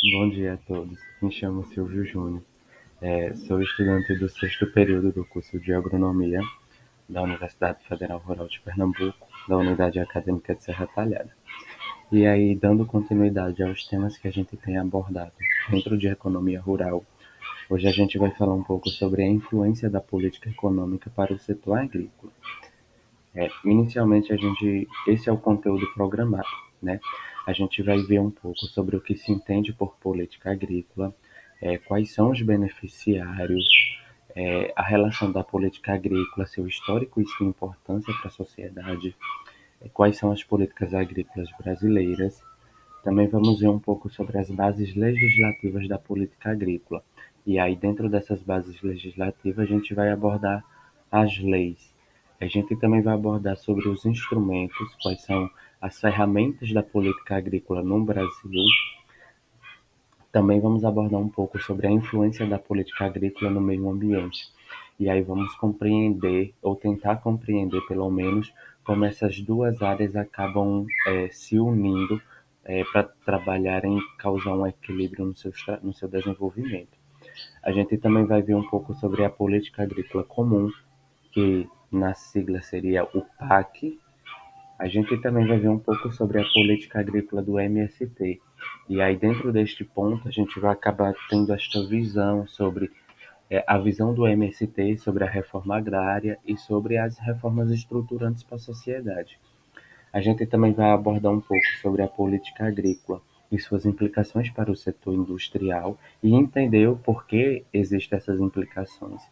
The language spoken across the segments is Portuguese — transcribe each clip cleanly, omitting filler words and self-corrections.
Bom dia a todos. Me chamo Silvio Júnior. Sou estudante do sexto período do curso de Agronomia da Universidade Federal Rural de Pernambuco, da Unidade Acadêmica de Serra Talhada. E aí, dando continuidade aos temas que a gente tem abordado dentro de economia rural, hoje a gente vai falar um pouco sobre a influência da política econômica para o setor agrícola. Inicialmente, esse é o conteúdo programado, né? A gente vai ver um pouco sobre o que se entende por política agrícola, quais são os beneficiários, a relação da política agrícola, seu histórico e sua importância para a sociedade, quais são as políticas agrícolas brasileiras. Também vamos ver um pouco sobre as bases legislativas da política agrícola. E aí, dentro dessas bases legislativas, a gente vai abordar as leis. A gente também vai abordar sobre os instrumentos, quais são as ferramentas da política agrícola no Brasil. Também vamos abordar um pouco sobre a influência da política agrícola no meio ambiente. E aí vamos compreender, ou tentar compreender pelo menos, como essas duas áreas acabam se unindo para trabalhar em causar um equilíbrio no seu desenvolvimento. A gente também vai ver um pouco sobre a política agrícola comum, que na sigla seria o PAC. A gente também vai ver um pouco sobre a política agrícola do MST. E aí, dentro deste ponto, a gente vai acabar tendo esta visão sobre a visão do MST sobre a reforma agrária e sobre as reformas estruturantes para a sociedade. A gente também vai abordar um pouco sobre a política agrícola e suas implicações para o setor industrial e entender o porquê existem essas implicações.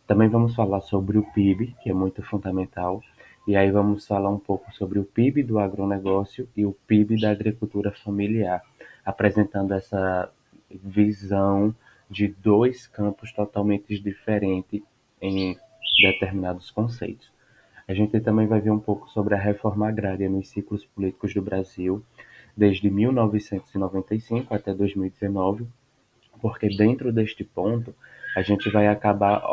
Também vamos falar sobre o PIB, que é muito fundamental, e aí vamos falar um pouco sobre o PIB do agronegócio e o PIB da agricultura familiar, apresentando essa visão de dois campos totalmente diferentes em determinados conceitos. A gente também vai ver um pouco sobre a reforma agrária nos ciclos políticos do Brasil, desde 1995 até 2019, porque dentro deste ponto a gente vai acabar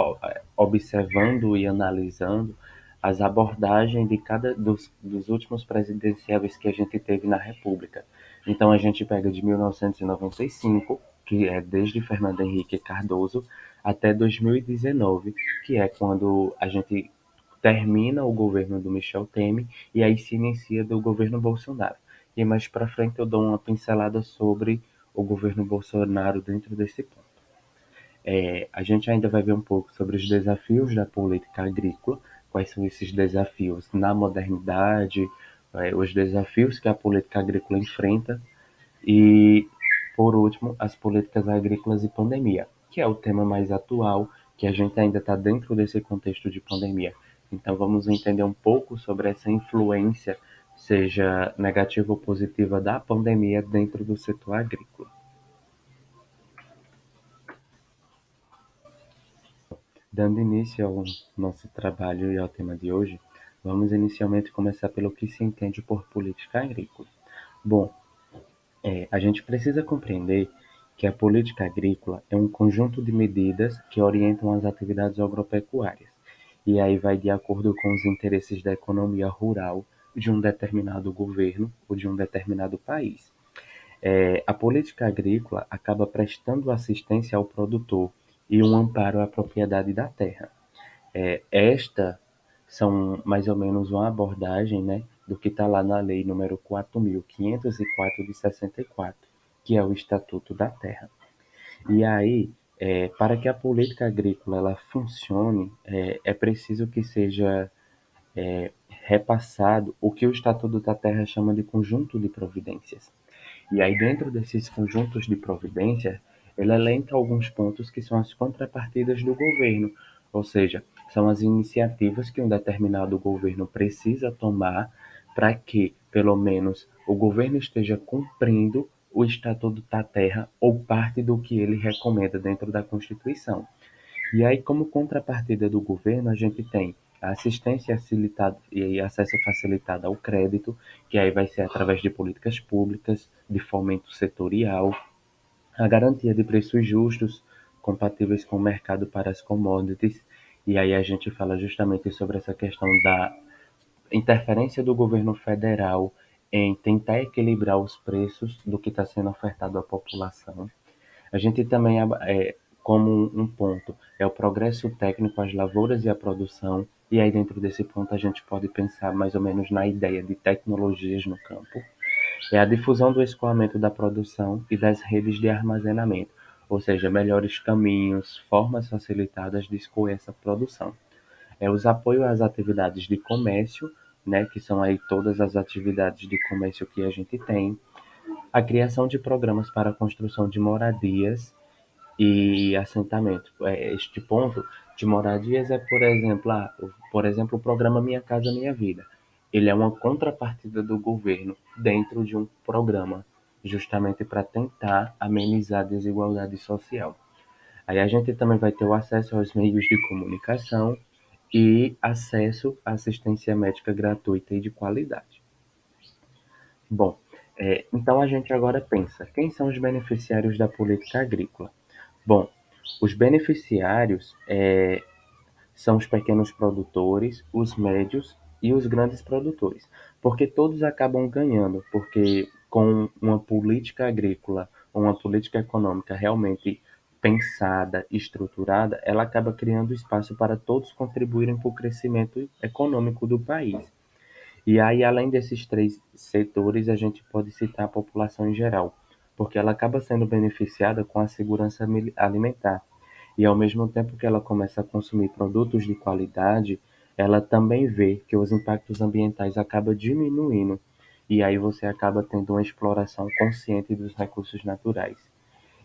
observando e analisando as abordagens de cada dos últimos presidenciáveis que a gente teve na República. Então a gente pega de 1995, que é desde Fernando Henrique Cardoso, até 2019, que é quando a gente termina o governo do Michel Temer e aí se inicia do governo Bolsonaro. E mais para frente eu dou uma pincelada sobre o governo Bolsonaro dentro desse ponto. A gente ainda vai ver um pouco sobre os desafios da política agrícola, quais são esses desafios na modernidade, os desafios que a política agrícola enfrenta e, por último, as políticas agrícolas e pandemia, que é o tema mais atual, que a gente ainda está dentro desse contexto de pandemia. Então, vamos entender um pouco sobre essa influência, seja negativa ou positiva, da pandemia dentro do setor agrícola. Dando início ao nosso trabalho e ao tema de hoje, vamos inicialmente começar pelo que se entende por política agrícola. Bom, a gente precisa compreender que a política agrícola é um conjunto de medidas que orientam as atividades agropecuárias, e aí vai de acordo com os interesses da economia rural de um determinado governo ou de um determinado país. A política agrícola acaba prestando assistência ao produtor e um amparo à propriedade da terra. Esta são mais ou menos uma abordagem, né, do que está lá na lei número 4.504 de 64, que é o Estatuto da Terra. E aí, para que a política agrícola ela funcione, é preciso que seja repassado o que o Estatuto da Terra chama de conjunto de providências. E aí, dentro desses conjuntos de providências, ele elenca alguns pontos que são as contrapartidas do governo, ou seja, são as iniciativas que um determinado governo precisa tomar para que, pelo menos, o governo esteja cumprindo o Estatuto da Terra ou parte do que ele recomenda dentro da Constituição. E aí, como contrapartida do governo, a gente tem a assistência facilitada e acesso facilitado ao crédito, que aí vai ser através de políticas públicas, de fomento setorial, a garantia de preços justos, compatíveis com o mercado para as commodities, e aí a gente fala justamente sobre essa questão da interferência do governo federal em tentar equilibrar os preços do que está sendo ofertado à população. A gente também, como um ponto, é o progresso técnico, as lavouras e a produção, e aí dentro desse ponto a gente pode pensar mais ou menos na ideia de tecnologias no campo. É a difusão do escoamento da produção e das redes de armazenamento, ou seja, melhores caminhos, formas facilitadas de escoar essa produção. É os apoios às atividades de comércio, né, que são aí todas as atividades de comércio que a gente tem, a criação de programas para a construção de moradias e assentamento. Este ponto de moradias é, por exemplo, o programa Minha Casa Minha Vida. Ele é uma contrapartida do governo dentro de um programa, justamente para tentar amenizar a desigualdade social. Aí a gente também vai ter o acesso aos meios de comunicação e acesso à assistência médica gratuita e de qualidade. Bom, então a gente agora pensa, quem são os beneficiários da política agrícola? Bom, os beneficiários são os pequenos produtores, os médios e os grandes produtores, porque todos acabam ganhando, porque com uma política agrícola ou uma política econômica realmente pensada, estruturada, ela acaba criando espaço para todos contribuírem para o crescimento econômico do país. E aí, além desses três setores, a gente pode citar a população em geral, porque ela acaba sendo beneficiada com a segurança alimentar. E ao mesmo tempo que ela começa a consumir produtos de qualidade, ela também vê que os impactos ambientais acabam diminuindo. E aí você acaba tendo uma exploração consciente dos recursos naturais.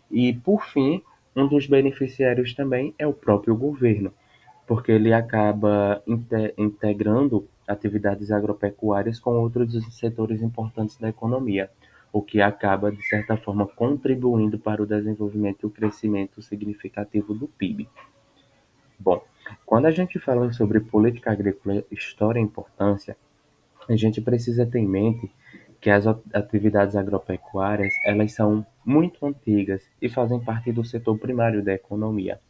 E, por fim, um dos beneficiários também é o próprio governo, porque ele acaba integrando atividades agropecuárias com outros setores importantes da economia, o que acaba, de certa forma, contribuindo para o desenvolvimento e o crescimento significativo do PIB. Bom, quando a gente fala sobre política agrícola, história e importância, a gente precisa ter em mente que as atividades agropecuárias, elas são muito antigas e fazem parte do setor primário da economia.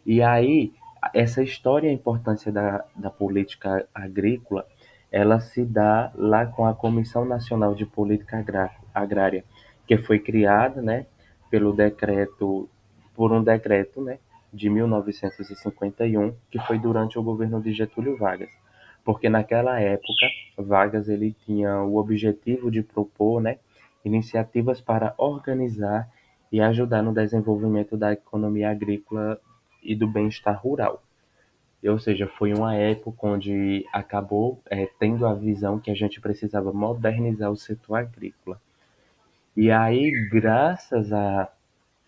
E aí, essa história e a importância da política agrícola, ela se dá lá com a Comissão Nacional de Política Agrária, que foi criada, né, pelo decreto, por um decreto, né, de 1951, que foi durante o governo de Getúlio Vargas. Porque naquela época, Vargas ele tinha o objetivo de propor, né, iniciativas para organizar e ajudar no desenvolvimento da economia agrícola e do bem-estar rural. Ou seja, foi uma época onde acabou tendo a visão que a gente precisava modernizar o setor agrícola. E aí, graças a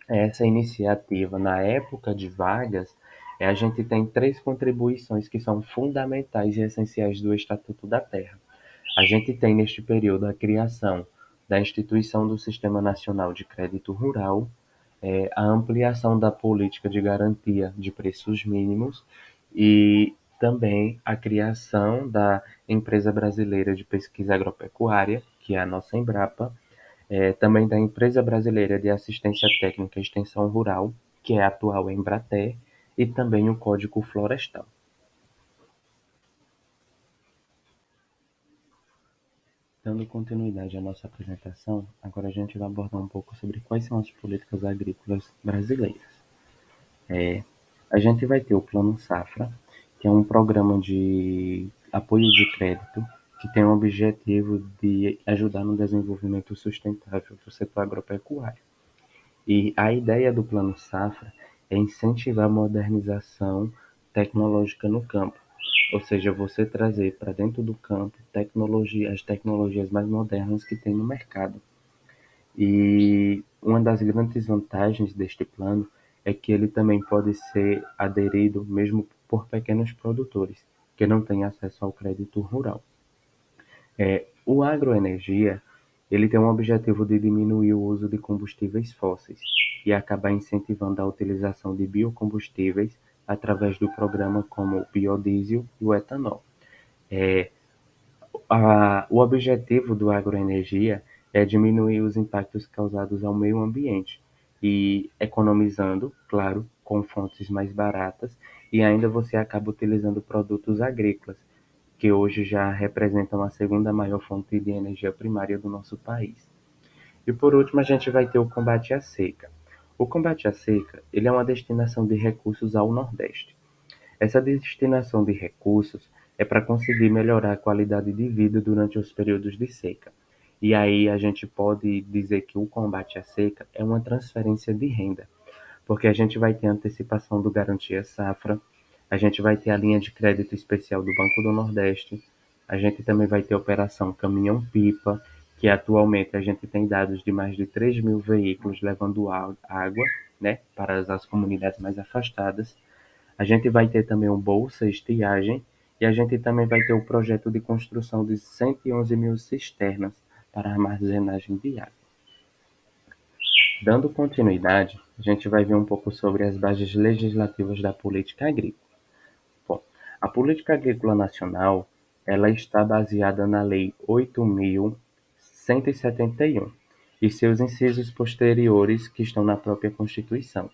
essa iniciativa, na época de Vargas, a gente tem três contribuições que são fundamentais e essenciais do Estatuto da Terra. A gente tem neste período a criação da instituição do Sistema Nacional de Crédito Rural, a ampliação da política de garantia de preços mínimos e também a criação da Empresa Brasileira de Pesquisa Agropecuária, que é a nossa Embrapa, também da Empresa Brasileira de Assistência Técnica e Extensão Rural, que é a atual Embrater, e também o Código Florestal. Dando continuidade à nossa apresentação, agora a gente vai abordar um pouco sobre quais são as políticas agrícolas brasileiras. A gente vai ter o Plano Safra, que é um programa de apoio de crédito que tem o objetivo de ajudar no desenvolvimento sustentável do setor agropecuário. E a ideia do Plano Safra é incentivar a modernização tecnológica no campo, ou seja, você trazer para dentro do campo as tecnologias mais modernas que tem no mercado. E uma das grandes vantagens deste plano é que ele também pode ser aderido mesmo por pequenos produtores que não têm acesso ao crédito rural. O agroenergia, ele tem um objetivo de diminuir o uso de combustíveis fósseis e acabar incentivando a utilização de biocombustíveis através do programa como o biodiesel e o etanol. É, o objetivo do agroenergia é diminuir os impactos causados ao meio ambiente e economizando, claro, com fontes mais baratas e ainda você acaba utilizando produtos agrícolas. que hoje já representam a segunda maior fonte de energia primária do nosso país. E por último, a gente vai ter o combate à seca. O combate à seca, ele é uma destinação de recursos ao Nordeste. Essa destinação de recursos é para conseguir melhorar a qualidade de vida durante os períodos de seca. E aí a gente pode dizer que o combate à seca é uma transferência de renda, porque a gente vai ter antecipação do Garantia Safra, a gente vai ter a linha de crédito especial do Banco do Nordeste, a gente também vai ter a Operação Caminhão-Pipa, que atualmente a gente tem dados de mais de 3 mil veículos levando água, né, para as comunidades mais afastadas. A gente vai ter também o Bolsa Estiagem e a gente também vai ter o projeto de construção de 111 mil cisternas para armazenagem de água. Dando continuidade, a gente vai ver um pouco sobre as bases legislativas da política agrícola. Bom, a política agrícola nacional, ela está baseada na Lei 8.171 e seus incisos posteriores que estão na própria Constituição.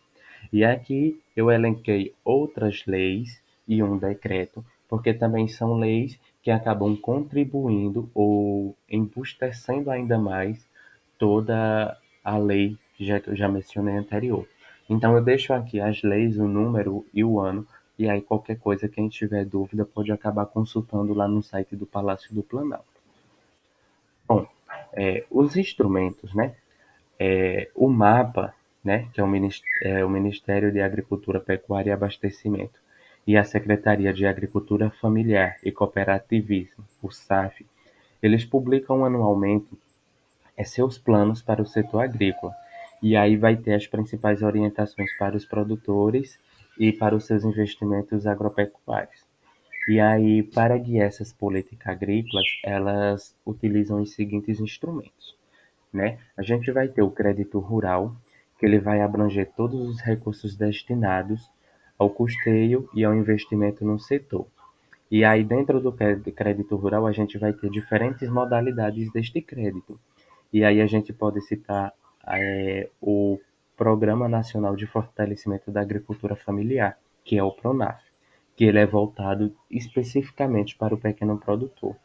E aqui eu elenquei outras leis e um decreto, porque também são leis que acabam contribuindo ou embustecendo ainda mais toda a lei que eu já mencionei anterior. Então eu deixo aqui as leis, o número e o ano, e aí qualquer coisa, quem tiver dúvida pode acabar consultando lá no site do Palácio do Planalto. Bom, os instrumentos, né? O MAPA, né, que é o Ministério de Agricultura, Pecuária e Abastecimento, e a Secretaria de Agricultura Familiar e Cooperativismo, o SAF, eles publicam anualmente seus planos para o setor agrícola. E aí vai ter as principais orientações para os produtores e para os seus investimentos agropecuários. E aí, para guiar essas políticas agrícolas, elas utilizam os seguintes instrumentos, né? A gente vai ter o crédito rural, que ele vai abranger todos os recursos destinados ao custeio e ao investimento no setor. E aí, dentro do crédito rural, a gente vai ter diferentes modalidades deste crédito. E aí a gente pode citar o Programa Nacional de Fortalecimento da Agricultura Familiar, que é o PRONAF, que ele é voltado especificamente para o pequeno produtor.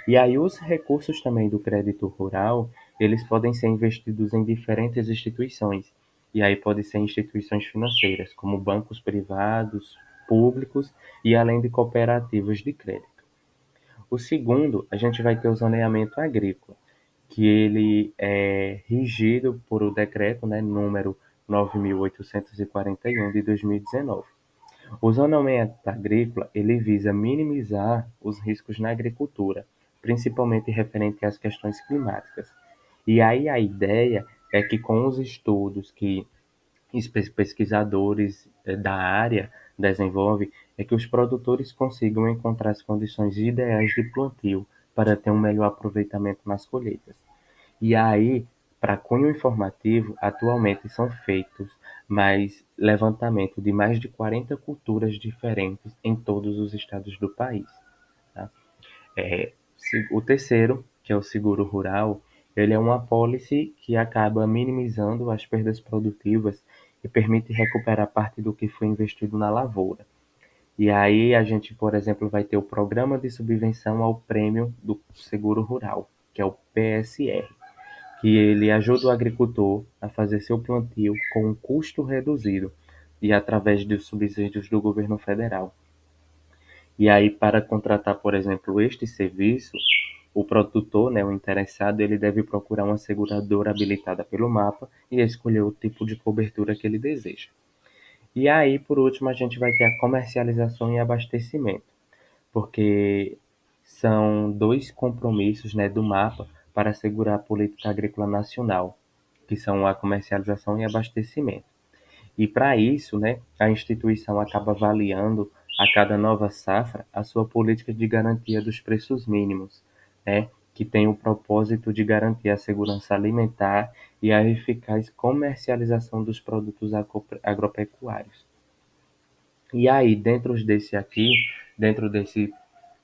E aí os recursos também do crédito rural, eles podem ser investidos em diferentes instituições. E aí podem ser instituições financeiras, como bancos privados, públicos e além de cooperativas de crédito. O segundo, a gente vai ter o zoneamento agrícola, que ele é regido por o decreto, né, número 9.841 de 2019. O zoneamento agrícola, ele visa minimizar os riscos na agricultura, principalmente referente às questões climáticas. E aí a ideia é que com os estudos que pesquisadores da área desenvolvem, é que os produtores consigam encontrar as condições ideais de plantio para ter um melhor aproveitamento nas colheitas. E aí, para cunho informativo, atualmente são feitos mais levantamento de mais de 40 culturas diferentes em todos os estados do país. Tá? O terceiro, que é o seguro rural, ele é uma apólice que acaba minimizando as perdas produtivas e permite recuperar parte do que foi investido na lavoura. E aí a gente, por exemplo, vai ter o Programa de Subvenção ao Prêmio do Seguro Rural, que é o PSR, que ele ajuda o agricultor a fazer seu plantio com um custo reduzido e através dos subsídios do governo federal. E aí, para contratar, por exemplo, este serviço, o produtor, né, o interessado, ele deve procurar uma seguradora habilitada pelo mapa e escolher o tipo de cobertura que ele deseja. E aí, por último, a gente vai ter a comercialização e abastecimento, porque são dois compromissos, né, do mapa para assegurar a política agrícola nacional, que são a comercialização e abastecimento. E para isso, né, a instituição acaba avaliando a cada nova safra a sua política de garantia dos preços mínimos, né, que tem o propósito de garantir a segurança alimentar e a eficaz comercialização dos produtos agropecuários. E aí, dentro desse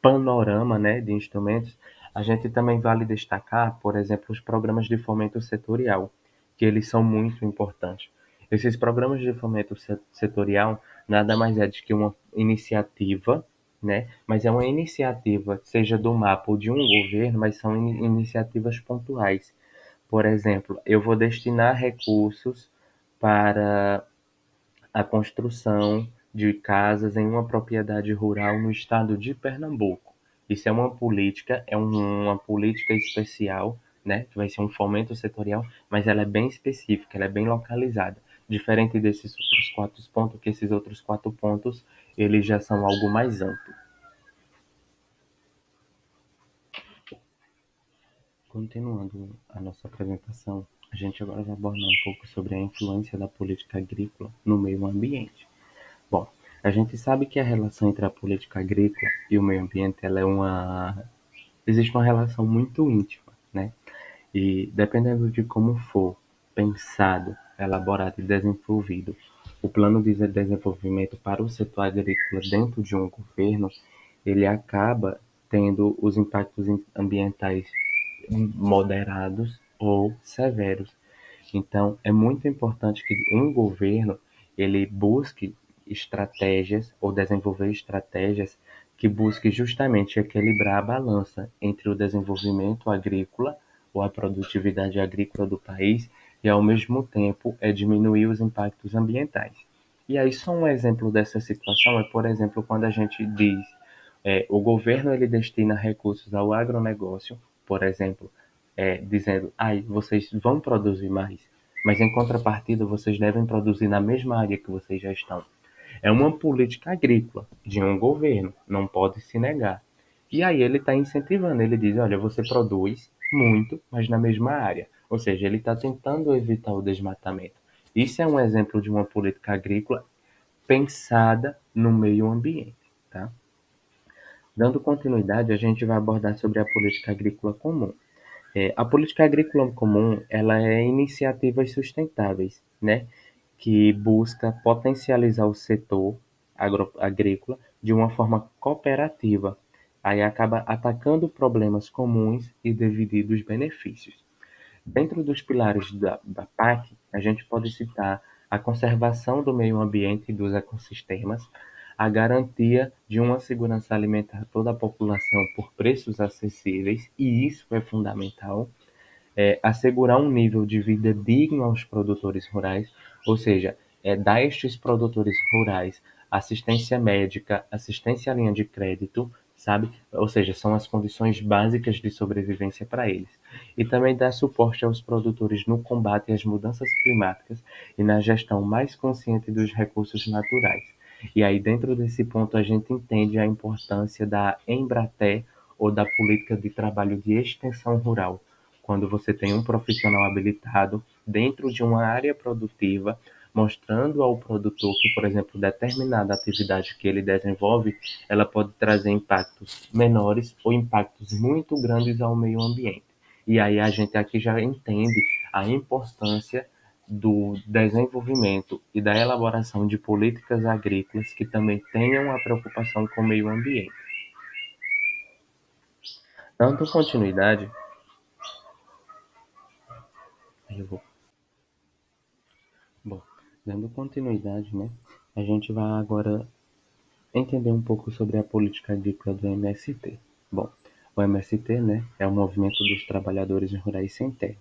panorama, né, de instrumentos, a gente também vale destacar, por exemplo, os programas de fomento setorial, que eles são muito importantes. Esses programas de fomento setorial nada mais é do que uma iniciativa, né? Mas é uma iniciativa, seja do mapa ou de um governo, mas são iniciativas pontuais. Por exemplo, eu vou destinar recursos para a construção de casas em uma propriedade rural no estado de Pernambuco. Isso é uma política, uma política especial, né, que vai ser um fomento setorial, mas ela é bem específica, ela é bem localizada, diferente desses outros 4 pontos, que esses outros 4 pontos, eles já são algo mais amplo. Continuando a nossa apresentação, a gente agora vai abordar um pouco sobre a influência da política agrícola no meio ambiente. Bom, a gente sabe que a relação entre a política agrícola e o meio ambiente, ela é existe uma relação muito íntima, né? E dependendo de como for pensado, elaborado e desenvolvido o plano de desenvolvimento para o setor agrícola dentro de um governo, ele acaba tendo os impactos ambientais moderados ou severos. Então, é muito importante que um governo ele busque estratégias ou desenvolver estratégias que busquem justamente equilibrar a balança entre o desenvolvimento agrícola ou a produtividade agrícola do país e, ao mesmo tempo, diminuir os impactos ambientais. E aí, só um exemplo dessa situação é, por exemplo, quando a gente diz o governo ele destina recursos ao agronegócio, por exemplo, dizendo, vocês vão produzir mais, mas em contrapartida vocês devem produzir na mesma área que vocês já estão. É uma política agrícola de um governo, não pode se negar. E aí ele está incentivando, ele diz, olha, você produz muito, mas na mesma área. Ou seja, ele está tentando evitar o desmatamento. Isso é um exemplo de uma política agrícola pensada no meio ambiente, tá? Dando continuidade, a gente vai abordar sobre a política agrícola comum. A política agrícola comum, ela é iniciativas sustentáveis, né, que busca potencializar o setor agrícola de uma forma cooperativa. Aí acaba atacando problemas comuns e dividindo os benefícios. Dentro dos pilares da PAC, a gente pode citar a conservação do meio ambiente e dos ecossistemas, a garantia de uma segurança alimentar a toda a população por preços acessíveis, e isso é fundamental, assegurar um nível de vida digno aos produtores rurais, ou seja, dar a estes produtores rurais assistência médica, assistência à linha de crédito, sabe? Ou seja, são as condições básicas de sobrevivência para eles. E também dar suporte aos produtores no combate às mudanças climáticas e na gestão mais consciente dos recursos naturais. E aí, dentro desse ponto, a gente entende a importância da Embrater ou da política de trabalho de extensão rural, quando você tem um profissional habilitado dentro de uma área produtiva, mostrando ao produtor que, por exemplo, determinada atividade que ele desenvolve, ela pode trazer impactos menores ou impactos muito grandes ao meio ambiente. E aí a gente aqui já entende a importância do desenvolvimento e da elaboração de políticas agrícolas que também tenham a preocupação com o meio ambiente. Dando continuidade, eu vou Bom, dando continuidade, né, a gente vai agora entender um pouco sobre a política agrícola do MST. Bom, o MST, né, é o Movimento dos Trabalhadores Rurais Sem Terra.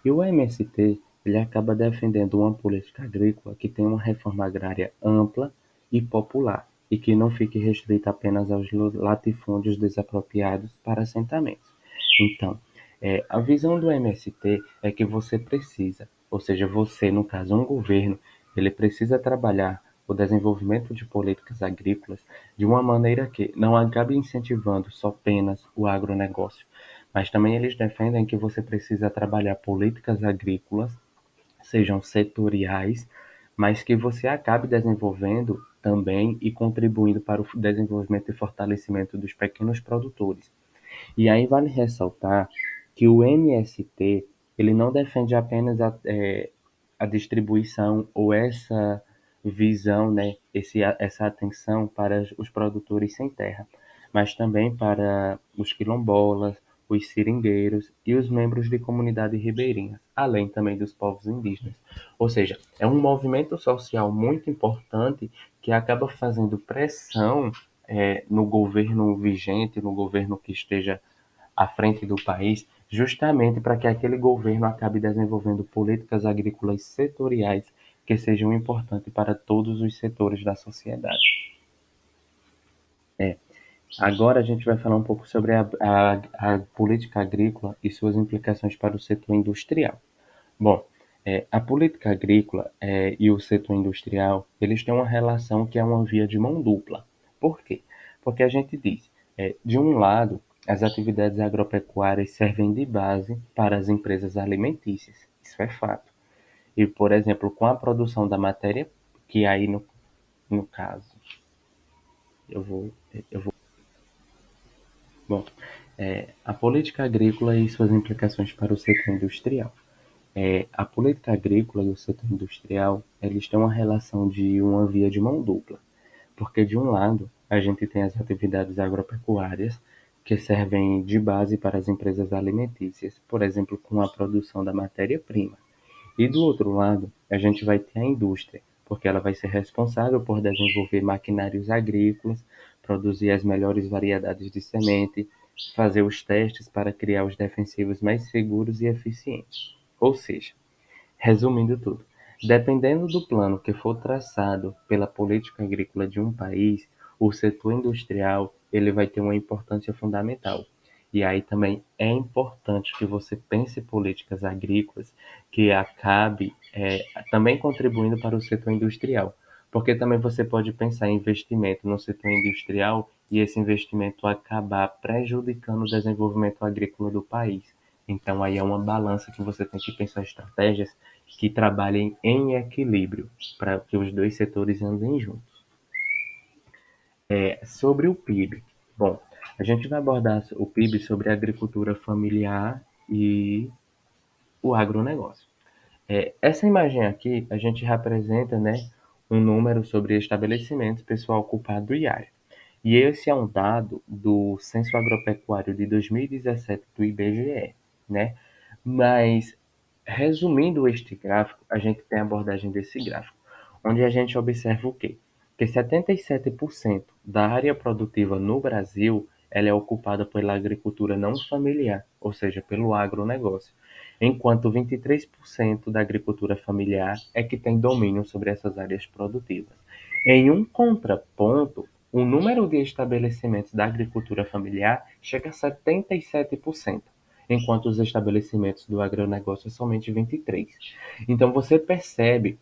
E o MST, ele acaba defendendo uma política agrícola que tem uma reforma agrária ampla e popular, e que não fique restrita apenas aos latifúndios desapropriados para assentamentos. Então, a visão do MST é que você precisa, ou seja, você, no caso, um governo, ele precisa trabalhar o desenvolvimento de políticas agrícolas de uma maneira que não acabe incentivando só apenas o agronegócio, mas também eles defendem que você precisa trabalhar políticas agrícolas, sejam setoriais, mas que você acabe desenvolvendo também e contribuindo para o desenvolvimento e fortalecimento dos pequenos produtores. E aí vale ressaltar que o MST ele não defende apenas a distribuição ou essa visão, né, essa atenção para os produtores sem terra, mas também para os quilombolas, os seringueiros e os membros de comunidades ribeirinhas, além também dos povos indígenas. Ou seja, é um movimento social muito importante que acaba fazendo pressão no governo vigente, no governo que esteja à frente do país, justamente para que aquele governo acabe desenvolvendo políticas agrícolas setoriais que sejam importantes para todos os setores da sociedade. É. Agora a gente vai falar um pouco sobre a política agrícola e suas implicações para o setor industrial. Bom, a política agrícola e o setor industrial, eles têm uma relação que é uma via de mão dupla. Por quê? Porque a gente diz, de um lado, as atividades agropecuárias servem de base para as empresas alimentícias, isso é fato. E, por exemplo, com a produção da matéria, que aí no caso, eu vou, eu vou, bom, a política agrícola e suas implicações para o setor industrial. A política agrícola e o setor industrial, eles têm uma relação de uma via de mão dupla, porque de um lado a gente tem as atividades agropecuárias que servem de base para as empresas alimentícias, por exemplo, com a produção da matéria-prima. E do outro lado, a gente vai ter a indústria, porque ela vai ser responsável por desenvolver maquinários agrícolas, produzir as melhores variedades de semente, fazer os testes para criar os defensivos mais seguros e eficientes. Ou seja, resumindo tudo, dependendo do plano que for traçado pela política agrícola de um país, o setor industrial ele vai ter uma importância fundamental. E aí também é importante que você pense políticas agrícolas que acabe também contribuindo para o setor industrial. Porque também você pode pensar em investimento no setor industrial e esse investimento acabar prejudicando o desenvolvimento agrícola do país. Então aí é uma balança que você tem que pensar estratégias que trabalhem em equilíbrio para que os dois setores andem juntos. Sobre o PIB. Bom, a gente vai abordar o PIB sobre a agricultura familiar e o agronegócio. Essa imagem aqui, a gente representa, né, um número sobre estabelecimentos, pessoal ocupado e área. E esse é um dado do Censo Agropecuário de 2017 do IBGE, né? Mas, resumindo este gráfico, a gente tem a abordagem desse gráfico, onde a gente observa o quê? Que 77% da área produtiva no Brasil ela é ocupada pela agricultura não familiar, ou seja, pelo agronegócio, enquanto 23% da agricultura familiar é que tem domínio sobre essas áreas produtivas. Em um contraponto, o número de estabelecimentos da agricultura familiar chega a 77%, enquanto os estabelecimentos do agronegócio somente 23%. Então você percebe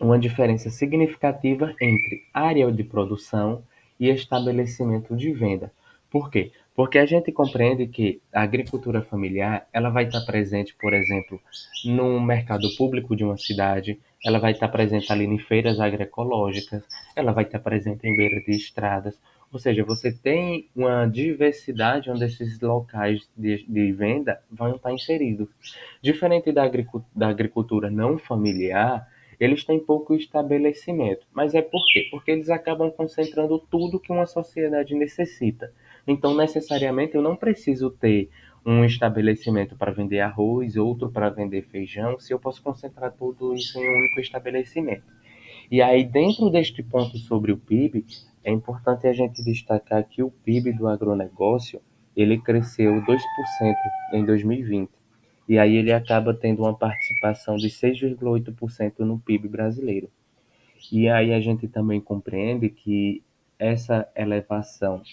uma diferença significativa entre área de produção e estabelecimento de venda. Por quê? Porque a gente compreende que a agricultura familiar ela vai estar presente, por exemplo, no mercado público de uma cidade, ela vai estar presente ali em feiras agroecológicas, ela vai estar presente em beira de estradas, ou seja, você tem uma diversidade onde esses locais de venda vão estar inseridos. Diferente da agricultura não familiar, eles têm pouco estabelecimento. Mas é por quê? Porque eles acabam concentrando tudo que uma sociedade necessita. Então, necessariamente, eu não preciso ter um estabelecimento para vender arroz, outro para vender feijão, se eu posso concentrar tudo isso em um único estabelecimento. E aí, dentro deste ponto sobre o PIB, é importante a gente destacar que o PIB do agronegócio, ele cresceu 2% em 2020. E aí ele acaba tendo uma participação de 6,8% no PIB brasileiro. E aí a gente também compreende que essa elevação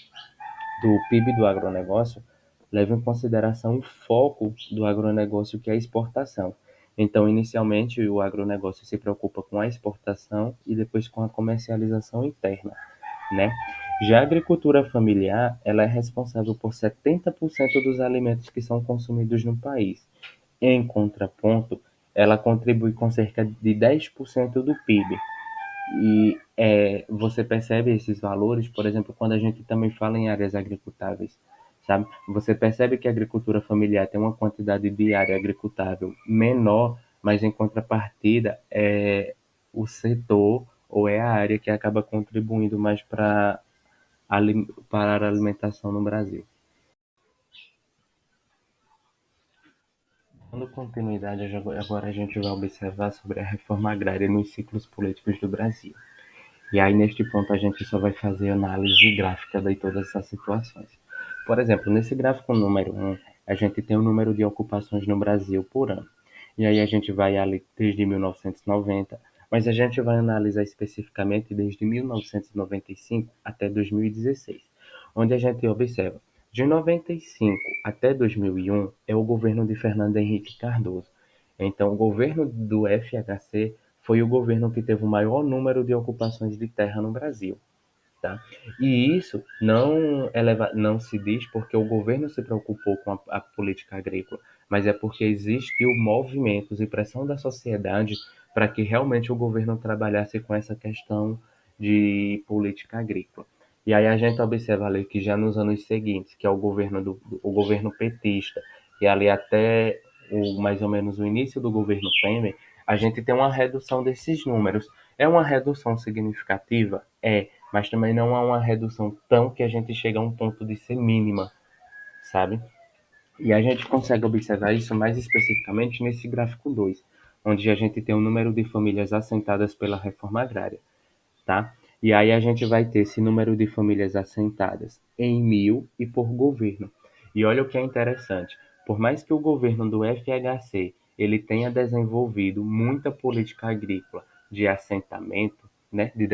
do PIB do agronegócio leva em consideração o foco do agronegócio, que é a exportação. Então, inicialmente, o agronegócio se preocupa com a exportação e depois com a comercialização interna, né? Já a agricultura familiar, ela é responsável por 70% dos alimentos que são consumidos no país. Em contraponto, ela contribui com cerca de 10% do PIB. E você percebe esses valores, por exemplo, quando a gente também fala em áreas agricultáveis, sabe? Você percebe que a agricultura familiar tem uma quantidade de área agricultável menor, mas em contrapartida é o setor ou é a área que acaba contribuindo mais para a alimentação no Brasil. Dando continuidade, agora a gente vai observar sobre a reforma agrária nos ciclos políticos do Brasil. E aí, neste ponto, a gente só vai fazer análise gráfica de todas essas situações. Por exemplo, nesse gráfico número 1, a gente tem o número de ocupações no Brasil por ano. E aí a gente vai ali desde 1990, mas a gente vai analisar especificamente desde 1995 até 2016, onde a gente observa de 95 até 2001 é o governo de Fernando Henrique Cardoso. Então, o governo do FHC foi o governo que teve o maior número de ocupações de terra no Brasil. Tá? E isso não se diz porque o governo se preocupou com a política agrícola, mas é porque existiu movimentos e pressão da sociedade para que realmente o governo trabalhasse com essa questão de política agrícola. E aí a gente observa ali que já nos anos seguintes, que é o governo petista, e ali até mais ou menos o início do governo Temer, a gente tem uma redução desses números. É uma redução significativa? É, mas também não há uma redução tão que a gente chega a um ponto de ser mínima, sabe? E a gente consegue observar isso mais especificamente nesse gráfico 2, onde a gente tem o número de famílias assentadas pela reforma agrária, tá? E aí a gente vai ter esse número de famílias assentadas em mil e por governo. E olha o que é interessante, por mais que o governo do FHC ele tenha desenvolvido muita política agrícola de assentamento, né, de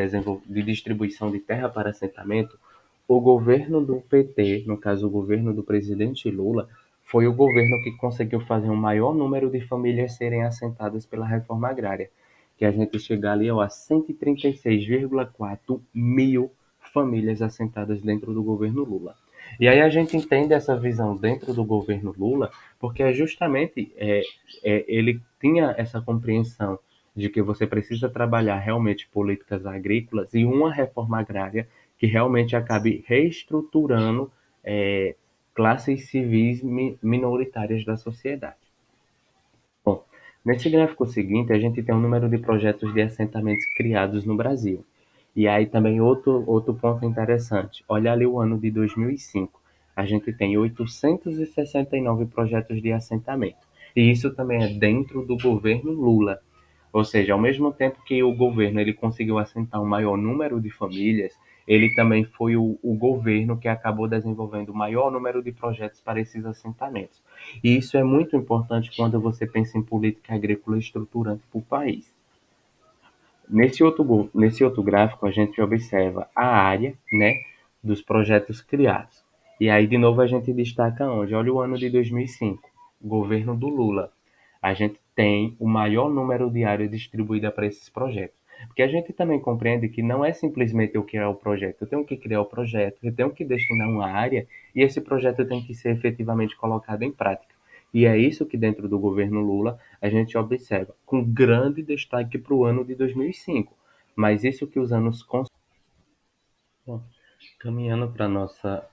distribuição de terra para assentamento, o governo do PT, no caso o governo do presidente Lula, foi o governo que conseguiu fazer um maior número de famílias serem assentadas pela reforma agrária, que a gente chega ali ó, a 136,4 mil famílias assentadas dentro do governo Lula. E aí a gente entende essa visão dentro do governo Lula, porque é justamente ele tinha essa compreensão de que você precisa trabalhar realmente políticas agrícolas e uma reforma agrária que realmente acabe reestruturando classes civis minoritárias da sociedade. Bom, nesse gráfico seguinte, a gente tem o número de projetos de assentamentos criados no Brasil. E aí também outro ponto interessante. Olha ali o ano de 2005. A gente tem 869 projetos de assentamento. E isso também é dentro do governo Lula. Ou seja, ao mesmo tempo que o governo ele conseguiu assentar um maior número de famílias, ele também foi o governo que acabou desenvolvendo o maior número de projetos para esses assentamentos. E isso é muito importante quando você pensa em política agrícola estruturante para o país. Nesse outro gráfico, a gente observa a área, né, dos projetos criados. E aí, de novo, a gente destaca onde? Olha o ano de 2005, governo do Lula. A gente tem o maior número de área distribuída para esses projetos. Porque a gente também compreende que não é simplesmente eu criar o projeto, eu tenho que criar o projeto, eu tenho que destinar uma área e esse projeto tem que ser efetivamente colocado em prática. E é isso que dentro do governo Lula a gente observa, com grande destaque para o ano de 2005. Mas isso que os anos... Bom, caminhando para a nossa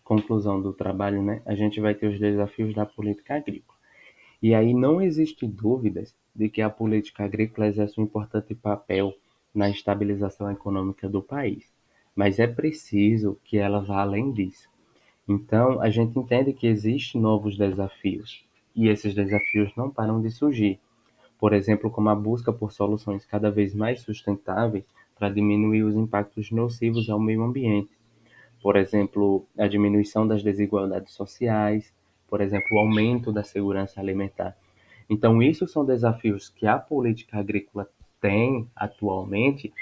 conclusão do trabalho, né, a gente vai ter os desafios da política agrícola. E aí não existe dúvidas de que a política agrícola exerce um importante papel na estabilização econômica do país, mas é preciso que ela vá além disso. Então, a gente entende que existem novos desafios, e esses desafios não param de surgir. Por exemplo, como a busca por soluções cada vez mais sustentáveis para diminuir os impactos nocivos ao meio ambiente. Por exemplo, a diminuição das desigualdades sociais, por exemplo, o aumento da segurança alimentar. Então, isso são desafios que a política agrícola tem atualmente,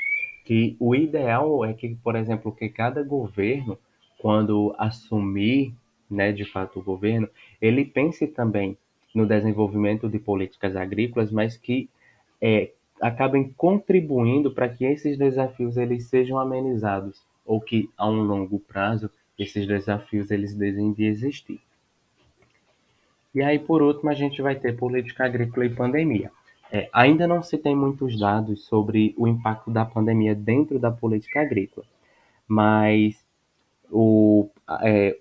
que o ideal é que, por exemplo, que cada governo, quando assumir, né, de fato o governo, ele pense também no desenvolvimento de políticas agrícolas, mas que acabem contribuindo para que esses desafios eles sejam amenizados, ou que a um longo prazo esses desafios eles deixem de existir. E aí, por último, a gente vai ter política agrícola e pandemia. Ainda não se tem muitos dados sobre o impacto da pandemia dentro da política agrícola, mas o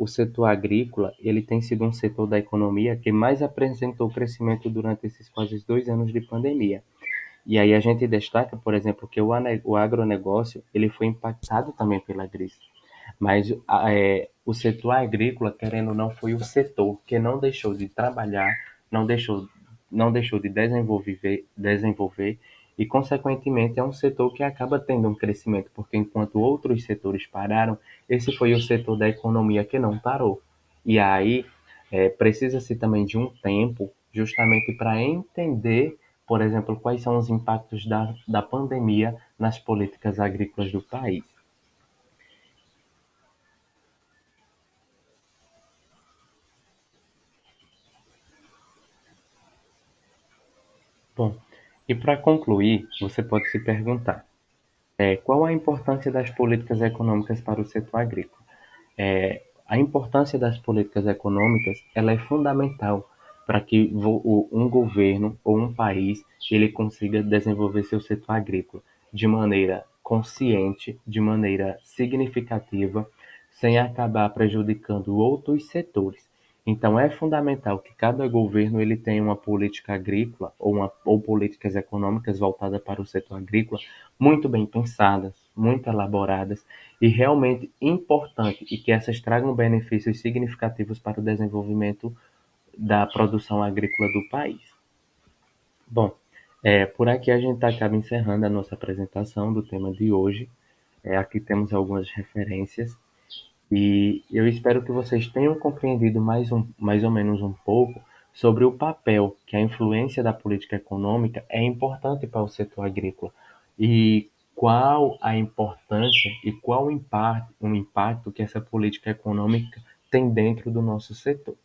setor agrícola ele tem sido um setor da economia que mais apresentou crescimento durante esses quase 2 anos de pandemia. E aí a gente destaca, por exemplo, que o agronegócio ele foi impactado também pela crise. Mas o setor agrícola, querendo ou não, foi o setor que não deixou de trabalhar, não deixou de desenvolver e, consequentemente, é um setor que acaba tendo um crescimento, porque enquanto outros setores pararam, esse foi o setor da economia que não parou. E aí, precisa-se também de um tempo justamente para entender, por exemplo, quais são os impactos da pandemia nas políticas agrícolas do país. Bom, e para concluir, você pode se perguntar, qual a importância das políticas econômicas para o setor agrícola? A importância das políticas econômicas ela é fundamental para que um governo ou um país ele consiga desenvolver seu setor agrícola de maneira consciente, de maneira significativa, sem acabar prejudicando outros setores. Então é fundamental que cada governo ele tenha uma política agrícola ou políticas econômicas voltadas para o setor agrícola muito bem pensadas, muito elaboradas e realmente importante e que essas tragam benefícios significativos para o desenvolvimento da produção agrícola do país. Bom, por aqui a gente acaba encerrando a nossa apresentação do tema de hoje. Aqui temos algumas referências e eu espero que vocês tenham compreendido mais ou menos um pouco sobre o papel que a influência da política econômica é importante para o setor agrícola e qual a importância e qual o impacto que essa política econômica tem dentro do nosso setor.